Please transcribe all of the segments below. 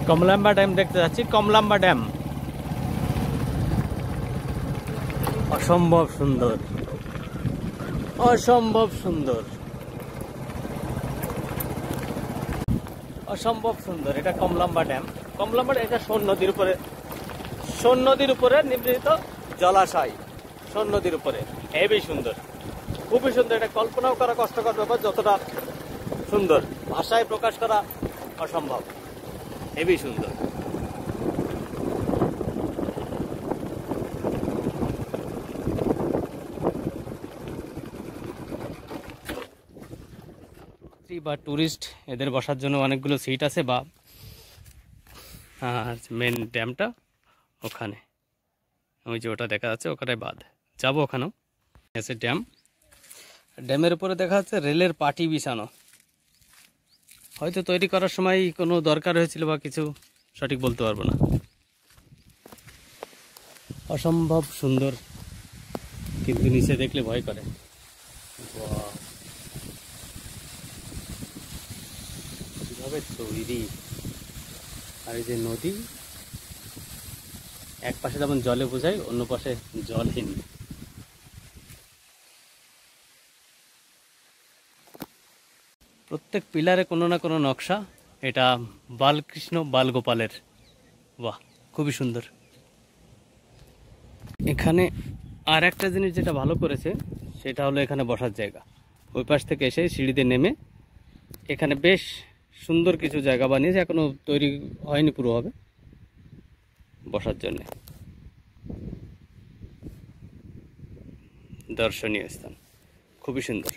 কমলাম্বা dam দেখতে যাচ্ছি। কমলাম্বা dam অসম্ভব সুন্দর, অসম্ভব সুন্দর, অসম্ভব সুন্দর। এটা কমলাম্বা ড্যাম। কমলাম্বা এটা সোন নদীর উপরে নির্মিত জলাশয়। সোন নদীর উপরে হেবি সুন্দর, খুবই সুন্দর। এটা কল্পনাও করা কষ্টকর ব্যাপার, যতটা সুন্দর ভাষায় প্রকাশ করা অসম্ভব। হেবি সুন্দর। বা টুরিস্ট এদের বসার জন্য অনেকগুলো সিট আছে, বা মেন ড্যামটা ওখানে, ওই যে ওটা দেখা যাচ্ছে ওখানে বাদ যাবো, ওখানেও আছে ড্যাম। ড্যামের উপরে দেখা যাচ্ছে রেলের পাটি বিছানো, হয়তো তৈরি করার সময় কোনো দরকার হয়েছিল বা কিছু, সঠিক বলতে পারবো না। অসম্ভব সুন্দর, কিন্তু নিচে দেখলে ভয় করে। কিভাবে তৈরি! আর এই যে নদী, এক পাশে যেমন জলে বোঝায়, অন্য পাশে জলহীন। প্রত্যেক পিলারে কোনো না কোনো নকশা। এটা বালকৃষ্ণ বালগোপালের। বাহ, খুবই সুন্দর। এখানে আর একটা জিনিস যেটা ভালো করেছে, সেটা হলো এখানে বসার জায়গা। ওই পাশ থেকে এসে সিঁড়িতে নেমে এখানে বেশ সুন্দর কিছু জায়গা বানিয়েছে, এখনো তৈরি হয়নি পুরো, হবে বসার জন্য। দর্শনীয় স্থান, খুবই সুন্দর।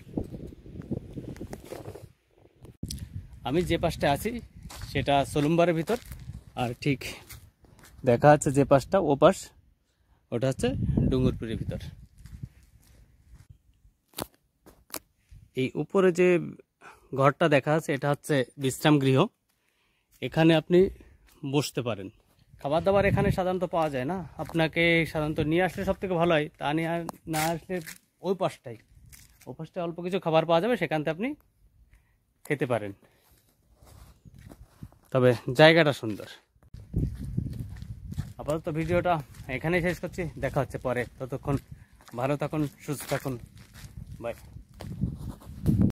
আমি যে পাশটা আছি সেটা সোলুম্বারের ভিতর, আর ঠিক দেখা যাচ্ছে যে পাশটা, ও পাশ, ওটা হচ্ছে ডুঙ্গরপুরের ভিতর। এই উপরে যে ঘরটা দেখা যাচ্ছে, এটা হচ্ছে বিশ্রাম গৃহ। এখানে আপনি বসতে পারেন। খাবার দাবার এখানে সাধারণত পাওয়া যায় না, আপনাকে সাধারণত নিয়ে আসলে সব থেকে ভালো হয়। তা নিয়ে না আসলে ওই পাশটায় অল্প কিছু খাবার পাওয়া যাবে, সেখান থেকে আপনি খেতে পারেন। তবে জায়গাটা সুন্দর। আপাতত ভিডিওটা এখানেই শেষ করছি, দেখা হচ্ছে পরে। ততক্ষণ ভালো থাকুন, সুস্থ থাকুন, বাই।